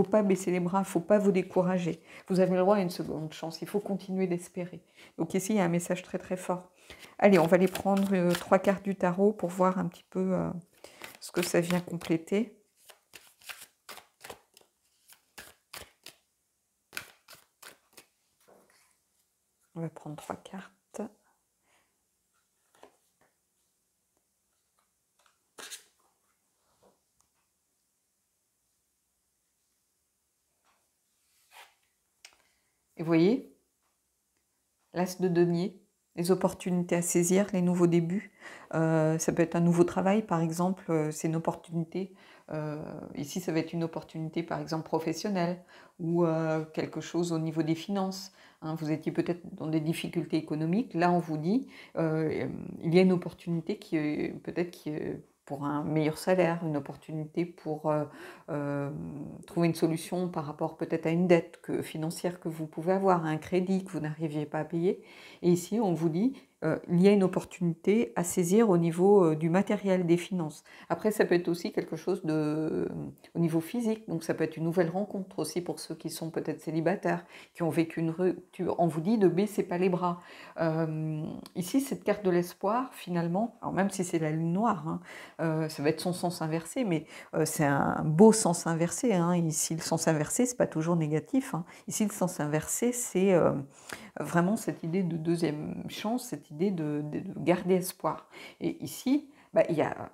pas baisser les bras, il ne faut pas vous décourager. Vous avez le droit à une seconde chance, il faut continuer d'espérer. Donc ici, il y a un message très très fort. Allez, on va aller prendre 3 cartes du tarot pour voir un petit peu ce que ça vient compléter. On va prendre 3 cartes. Et vous voyez, l'as de denier, les opportunités à saisir, les nouveaux débuts. Ça peut être un nouveau travail, par exemple, c'est une opportunité. Ici, ça va être une opportunité, par exemple, professionnelle ou quelque chose au niveau des finances. Hein, vous étiez peut-être dans des difficultés économiques. Là, on vous dit, il y a une opportunité qui est peut-être pour un meilleur salaire, une opportunité pour trouver une solution par rapport peut-être à une dette financière que vous pouvez avoir, un crédit que vous n'arriviez pas à payer. Et ici, on vous dit, il y a une opportunité à saisir au niveau du matériel, des finances. Après, ça peut être aussi quelque chose au niveau physique. Donc, ça peut être une nouvelle rencontre aussi pour ceux qui sont peut-être célibataires, qui ont vécu une rupture. On vous dit de baisser pas les bras. Ici, cette carte de l'espoir, finalement, alors même si c'est la lune noire, hein, ça va être son sens inversé, mais c'est un beau sens inversé. Hein. Ici, le sens inversé, c'est pas toujours négatif. Hein. Ici, le sens inversé, c'est vraiment cette idée de deuxième chance, cette idée de garder espoir. Et ici, bah, il y a,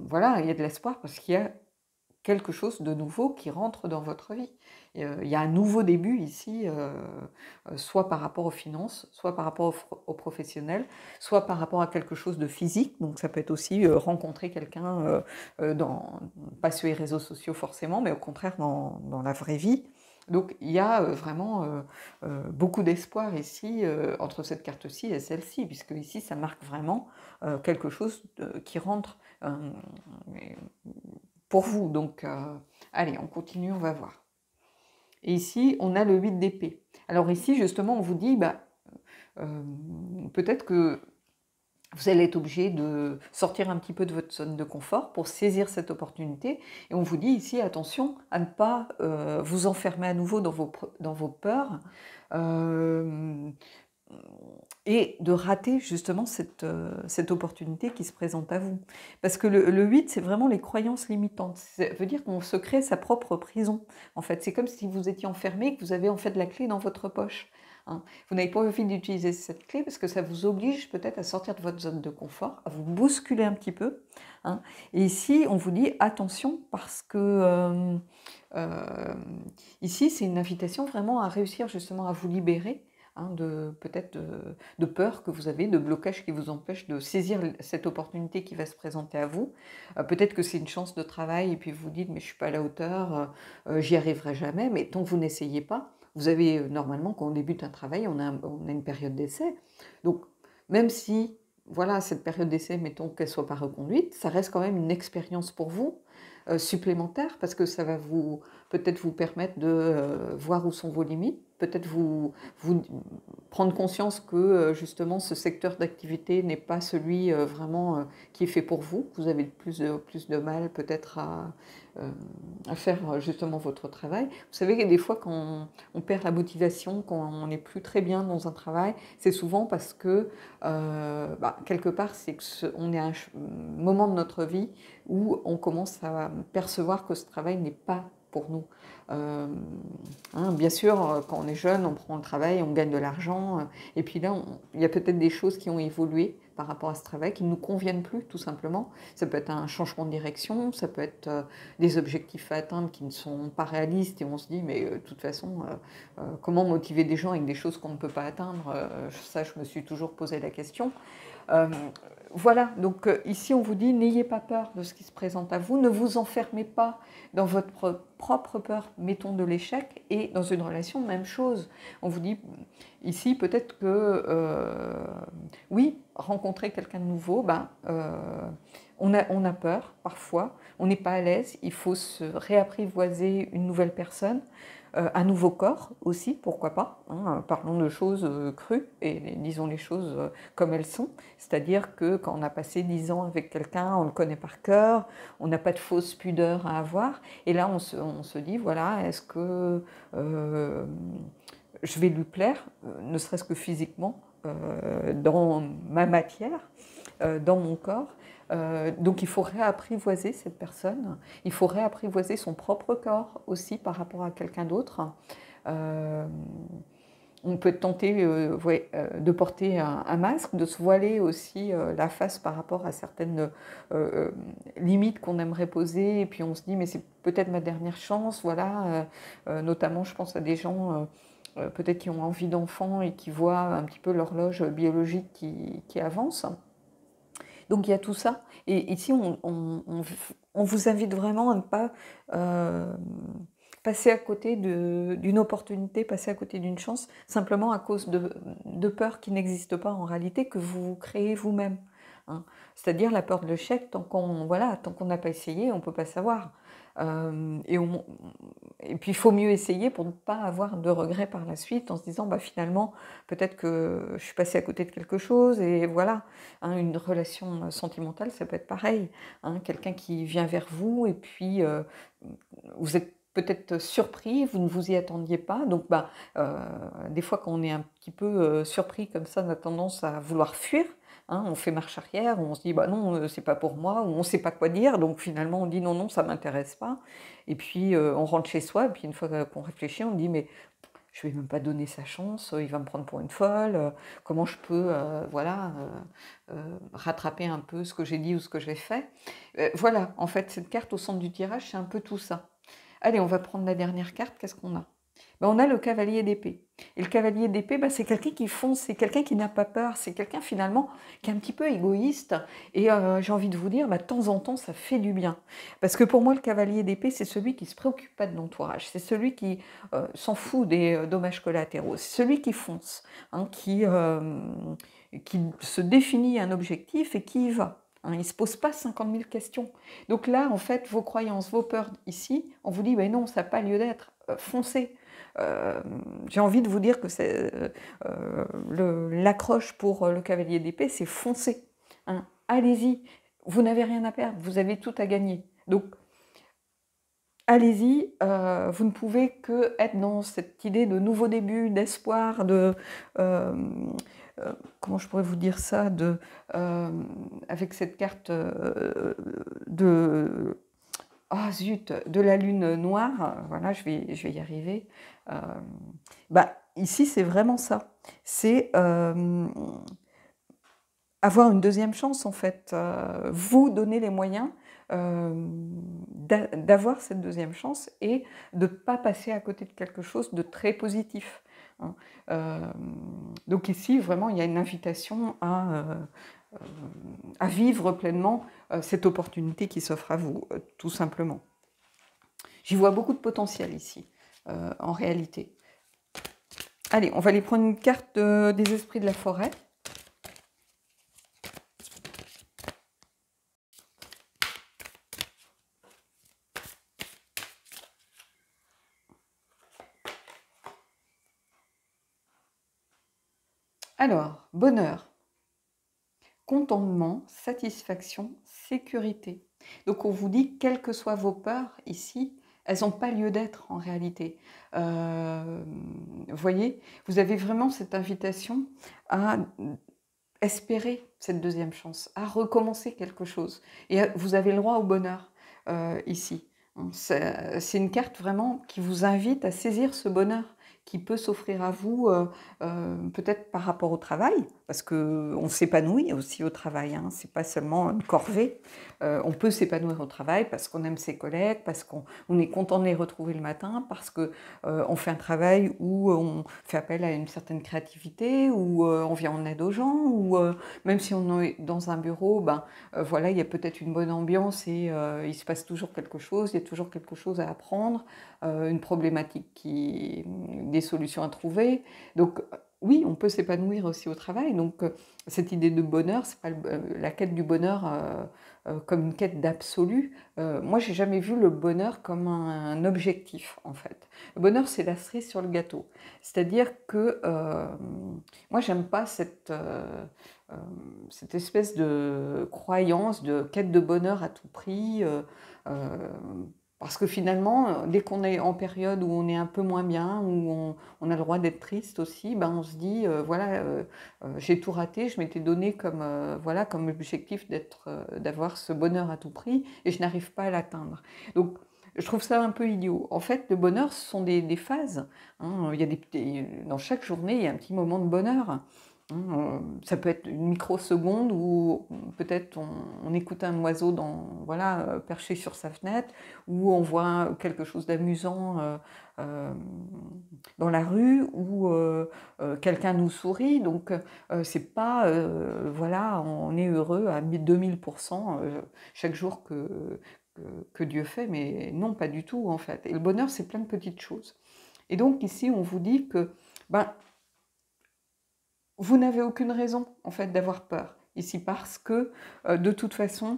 voilà, il y a de l'espoir parce qu'il y a quelque chose de nouveau qui rentre dans votre vie. Il y a un nouveau début ici, soit par rapport aux finances, soit par rapport aux professionnels, soit par rapport à quelque chose de physique. Donc ça peut être aussi rencontrer quelqu'un, pas sur les réseaux sociaux forcément, mais au contraire dans la vraie vie. Donc il y a vraiment beaucoup d'espoir ici entre cette carte-ci et celle-ci, puisque ici ça marque vraiment quelque chose qui rentre pour vous. Donc allez, on continue, on va voir. Et ici, on a le 8 d'épée. Alors ici, justement, on vous dit, peut-être que vous allez être obligé de sortir un petit peu de votre zone de confort pour saisir cette opportunité. Et on vous dit ici, attention à ne pas vous enfermer à nouveau dans vos peurs et de rater justement cette opportunité qui se présente à vous. Parce que le 8, c'est vraiment les croyances limitantes. Ça veut dire qu'on se crée sa propre prison. En fait, c'est comme si vous étiez enfermé et que vous avez en fait la clé dans votre poche. Hein. Vous n'avez pas envie d'utiliser cette clé parce que ça vous oblige peut-être à sortir de votre zone de confort, à vous bousculer un petit peu. Hein. Et ici, on vous dit attention parce que ici, c'est une invitation vraiment à réussir justement à vous libérer peut-être de peur que vous avez, de blocage qui vous empêche de saisir cette opportunité qui va se présenter à vous. Peut-être que c'est une chance de travail et puis vous dites mais je suis pas à la hauteur, j'y arriverai jamais, mais tant que vous n'essayez pas, vous avez normalement quand on débute un travail, on a une période d'essai. Donc même si voilà, cette période d'essai, mettons qu'elle ne soit pas reconduite, ça reste quand même une expérience pour vous supplémentaire parce que ça va peut-être vous permettre de voir où sont vos limites, peut-être vous prendre conscience que justement ce secteur d'activité n'est pas celui vraiment qui est fait pour vous. Vous avez plus de mal peut-être à faire justement votre travail. Vous savez que des fois quand on perd la motivation, quand on n'est plus très bien dans un travail, c'est souvent parce que quelque part c'est que on est à un moment de notre vie où on commence à percevoir que ce travail n'est pas pour nous. Bien sûr, quand on est jeune, on prend le travail, on gagne de l'argent, et puis là, il y a peut-être des choses qui ont évolué par rapport à ce travail, qui ne nous conviennent plus, tout simplement. Ça peut être un changement de direction, ça peut être des objectifs à atteindre qui ne sont pas réalistes, et on se dit, mais de toute façon, comment motiver des gens avec des choses qu'on ne peut pas atteindre Ça, je me suis toujours posé la question. Voilà, donc ici on vous dit n'ayez pas peur de ce qui se présente à vous, ne vous enfermez pas dans votre propre peur, mettons de l'échec, et dans une relation, même chose. On vous dit ici peut-être que oui, rencontrer quelqu'un de nouveau, on a peur parfois, on n'est pas à l'aise, il faut se réapprivoiser une nouvelle personne. Un nouveau corps aussi, pourquoi pas. Parlons de choses crues et disons les choses comme elles sont. C'est-à-dire que quand on a passé 10 ans avec quelqu'un, on le connaît par cœur, on n'a pas de fausse pudeur à avoir. Et là, on se dit, voilà, est-ce que je vais lui plaire, ne serait-ce que physiquement, dans ma matière, dans mon corps. Donc il faut réapprivoiser cette personne, il faut réapprivoiser son propre corps aussi par rapport à quelqu'un d'autre. On peut tenter de porter un masque, de se voiler aussi la face par rapport à certaines limites qu'on aimerait poser, et puis on se dit mais c'est peut-être ma dernière chance, voilà, notamment je pense à des gens peut-être qui ont envie d'enfants et qui voient un petit peu l'horloge biologique qui avance. Donc il y a tout ça. Et ici, on vous invite vraiment à ne pas passer à côté d'une opportunité, passer à côté d'une chance, simplement à cause de peurs qui n'existent pas en réalité, que vous créez vous-même. Hein. C'est-à-dire la peur de l'échec, tant qu'on n'a pas essayé, on ne peut pas savoir. Et puis il faut mieux essayer pour ne pas avoir de regrets par la suite en se disant finalement peut-être que je suis passée à côté de quelque chose et voilà. Une relation sentimentale ça peut être pareil. Quelqu'un qui vient vers vous et puis vous êtes peut-être surpris, vous ne vous y attendiez pas, donc des fois quand on est un petit peu surpris comme ça, on a tendance à vouloir fuir. On fait marche arrière, on se dit non, c'est pas pour moi, ou on sait pas quoi dire, donc finalement on dit non, ça m'intéresse pas. Et puis on rentre chez soi, et puis une fois qu'on réfléchit, on dit mais je vais même pas donner sa chance, il va me prendre pour une folle, comment je peux rattraper un peu ce que j'ai dit ou ce que j'ai fait. Voilà, en fait cette carte au centre du tirage, c'est un peu tout ça. Allez, on va prendre la dernière carte, qu'est-ce qu'on a ? ben, on a le cavalier d'épée. Et le cavalier d'épée, ben, c'est quelqu'un qui fonce, c'est quelqu'un qui n'a pas peur, c'est quelqu'un finalement qui est un petit peu égoïste. Et j'ai envie de vous dire, ben, de temps en temps, ça fait du bien. Parce que pour moi, le cavalier d'épée, c'est celui qui ne se préoccupe pas de l'entourage, c'est celui qui s'en fout des dommages collatéraux, c'est celui qui fonce, hein, qui se définit un objectif et qui y va. Hein, il ne se pose pas 50 000 questions. Donc là, en fait, vos croyances, vos peurs ici, on vous dit, ben non, ça n'a pas lieu d'être, foncez. J'ai envie de vous dire que l'accroche pour le cavalier d'épée, c'est foncer. Hein, allez-y, vous n'avez rien à perdre, vous avez tout à gagner. Donc, allez-y, vous ne pouvez que être dans cette idée de nouveau début, d'espoir, comment je pourrais vous dire ça, avec cette carte de... Ah zut, de la lune noire, voilà, je vais y arriver. Bah, ici, c'est vraiment ça. C'est avoir une deuxième chance, en fait. Vous donner les moyens d'avoir cette deuxième chance et de ne pas passer à côté de quelque chose de très positif. Hein. Donc ici, vraiment, il y a une invitation à vivre pleinement cette opportunité qui s'offre à vous, tout simplement. J'y vois beaucoup de potentiel ici, en réalité. Allez, on va aller prendre une carte des esprits de la forêt. Alors, bonheur, contentement, satisfaction, sécurité. Donc on vous dit, quelles que soient vos peurs ici, elles n'ont pas lieu d'être en réalité. Vous voyez, vous avez vraiment cette invitation à espérer cette deuxième chance, à recommencer quelque chose. Et vous avez le droit au bonheur ici. C'est une carte vraiment qui vous invite à saisir ce bonheur qui peut s'offrir à vous, peut-être par rapport au travail, parce qu'on s'épanouit aussi au travail, hein, c'est pas seulement une corvée. On peut s'épanouir au travail parce qu'on aime ses collègues, parce qu'on est content de les retrouver le matin, parce qu'on fait un travail où on fait appel à une certaine créativité, où on vient en aide aux gens, ou même si on est dans un bureau, ben, voilà, il y a peut-être une bonne ambiance et il se passe toujours quelque chose, il y a toujours quelque chose à apprendre, une problématique des solutions à trouver. Donc oui, on peut s'épanouir aussi au travail. Donc cette idée de bonheur, c'est pas la quête du bonheur comme une quête d'absolu. Moi, j'ai jamais vu le bonheur comme un objectif, en fait. Le bonheur, c'est la cerise sur le gâteau. C'est-à-dire que moi, j'aime pas cette espèce de croyance de quête de bonheur à tout prix. Parce que finalement, dès qu'on est en période où on est un peu moins bien, où on a le droit d'être triste aussi, ben on se dit, voilà, j'ai tout raté, je m'étais donné voilà, comme objectif d'avoir ce bonheur à tout prix, et je n'arrive pas à l'atteindre. Donc, je trouve ça un peu idiot. En fait, le bonheur, ce sont des phases. Hein. Il y a dans chaque journée, il y a un petit moment de bonheur. Ça peut être une microseconde où peut-être on écoute un oiseau voilà, perché sur sa fenêtre, ou on voit quelque chose d'amusant dans la rue, ou quelqu'un nous sourit. Donc c'est pas, voilà, on est heureux à 2000% chaque jour que Dieu fait, mais non, pas du tout en fait. Et le bonheur, c'est plein de petites choses. Et donc ici, on vous dit que ben, vous n'avez aucune raison, en fait, d'avoir peur ici, parce que, de toute façon,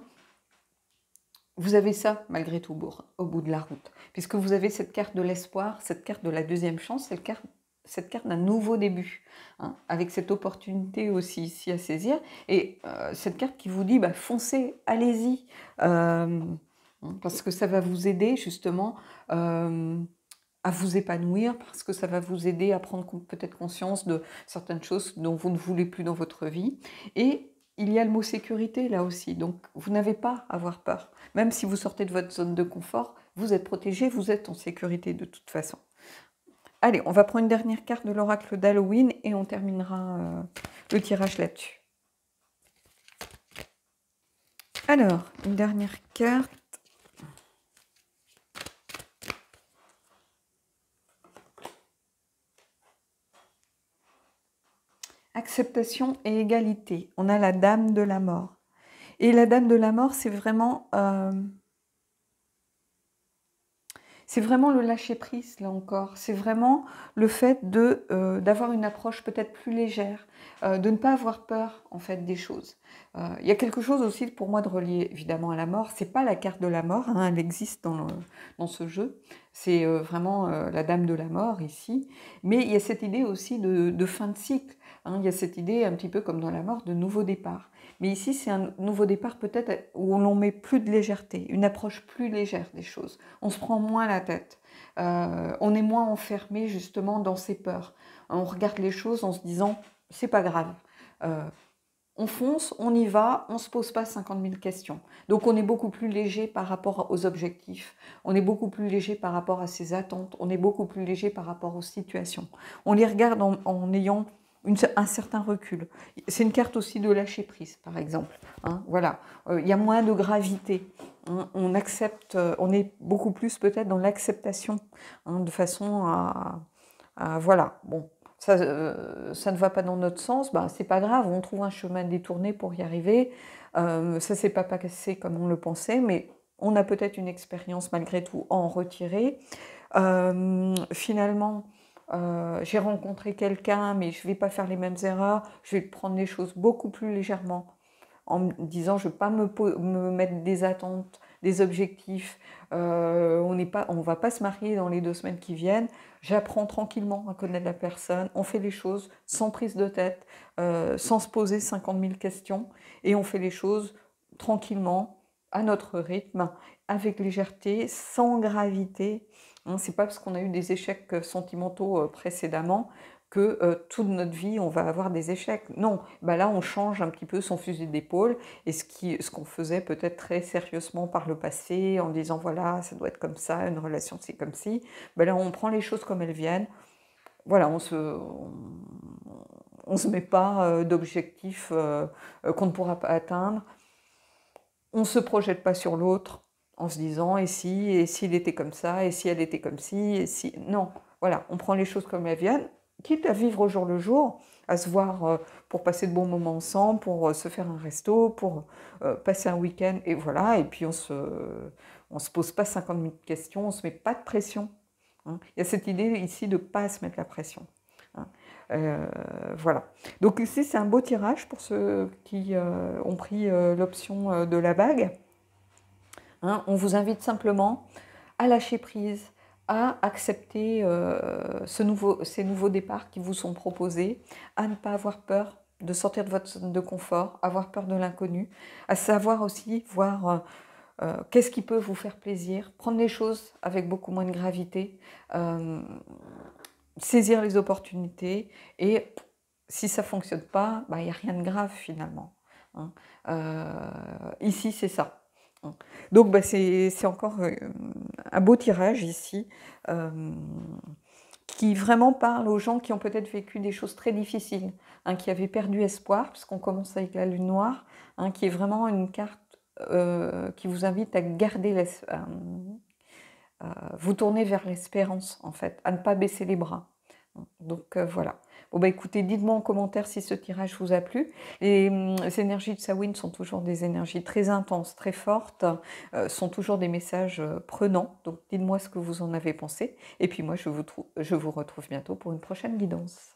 vous avez ça, malgré tout, au bout de la route. Puisque vous avez cette carte de l'espoir, cette carte de la deuxième chance, cette carte d'un nouveau début, hein, avec cette opportunité aussi ici à saisir. Et cette carte qui vous dit, bah, foncez, allez-y, parce que ça va vous aider, justement, à vous épanouir, parce que ça va vous aider à prendre peut-être conscience de certaines choses dont vous ne voulez plus dans votre vie. Et il y a le mot sécurité là aussi, donc vous n'avez pas à avoir peur. Même si vous sortez de votre zone de confort, vous êtes protégé, vous êtes en sécurité de toute façon. Allez, on va prendre une dernière carte de l'oracle d'Halloween et on terminera le tirage là-dessus. Alors, une dernière carte. acceptation et égalité. On a la dame de la mort. Et la dame de la mort, c'est vraiment le lâcher-prise, là encore. C'est vraiment le fait d'avoir une approche peut-être plus légère, de ne pas avoir peur, en fait, des choses. Il y a quelque chose aussi, pour moi, de relié, évidemment, à la mort. C'est pas la carte de la mort, hein, elle existe dans ce jeu. C'est vraiment la dame de la mort, ici. Mais il y a cette idée aussi de fin de cycle. Hein. Il y a cette idée, un petit peu comme dans la mort, de nouveau départ. Mais ici, c'est un nouveau départ peut-être où l'on met plus de légèreté, une approche plus légère des choses. On se prend moins la tête. On est moins enfermé justement dans ses peurs. On regarde les choses en se disant, c'est pas grave. On fonce, on y va, on se pose pas 50 000 questions. Donc on est beaucoup plus léger par rapport aux objectifs, on est beaucoup plus léger par rapport à ses attentes, on est beaucoup plus léger par rapport aux situations. On les regarde en ayant un certain recul. C'est une carte aussi de lâcher prise, par exemple. Hein, voilà, il y a moins de gravité. Hein, on accepte, on est beaucoup plus peut-être dans l'acceptation, hein, de façon voilà, bon. Ça ne va pas dans notre sens, bah, c'est pas grave, on trouve un chemin détourné pour y arriver. Ça s'est pas passé comme on le pensait, mais on a peut-être une expérience malgré tout à en retirer. Finalement, j'ai rencontré quelqu'un, mais je vais pas faire les mêmes erreurs, je vais prendre les choses beaucoup plus légèrement, en me disant je ne vais pas me mettre des attentes, des objectifs, on ne va pas se marier dans les 2 semaines qui viennent, j'apprends tranquillement à connaître la personne, on fait les choses sans prise de tête, sans se poser 50 000 questions, et on fait les choses tranquillement, à notre rythme, avec légèreté, sans gravité. Hein, c'est pas parce qu'on a eu des échecs sentimentaux précédemment que toute notre vie, on va avoir des échecs. Non, bah là, on change un petit peu son fusil d'épaule, et ce qu'on faisait peut-être très sérieusement par le passé, en disant, voilà, ça doit être comme ça, une relation, c'est comme si, bah là, on prend les choses comme elles viennent. Voilà, on se met pas d'objectifs qu'on ne pourra pas atteindre. On ne se projette pas sur l'autre en se disant, et s'il était comme ça, et si elle était comme ci, et si... Non, voilà, on prend les choses comme elles viennent, quitte à vivre au jour le jour, à se voir pour passer de bons moments ensemble, pour se faire un resto, pour passer un week-end, et voilà, et puis on se pose pas 50 000 questions, on se met pas de pression. Hein. Il y a cette idée ici de ne pas se mettre la pression. Hein. Voilà. Donc ici, c'est un beau tirage pour ceux qui ont pris l'option de la bague. Hein, on vous invite simplement à lâcher prise, à accepter ces nouveaux départs qui vous sont proposés, à ne pas avoir peur de sortir de votre zone de confort, avoir peur de l'inconnu, à savoir aussi voir qu'est-ce qui peut vous faire plaisir, prendre les choses avec beaucoup moins de gravité, saisir les opportunités, et si ça ne fonctionne pas, bah, il n'y a rien de grave finalement. Hein. Ici, c'est ça. Hein. Donc, bah, c'est encore un beau tirage ici, qui vraiment parle aux gens qui ont peut-être vécu des choses très difficiles, hein, qui avaient perdu espoir, puisqu'on commence avec la lune noire, hein, qui est vraiment une carte qui vous invite à garder vous tourner vers l'espérance, en fait, à ne pas baisser les bras. Donc voilà. Bon bah écoutez, dites-moi en commentaire si ce tirage vous a plu. Les énergies de Samhain sont toujours des énergies très intenses, très fortes, sont toujours des messages prenants. Donc dites-moi ce que vous en avez pensé. Et puis moi, je vous retrouve bientôt pour une prochaine guidance.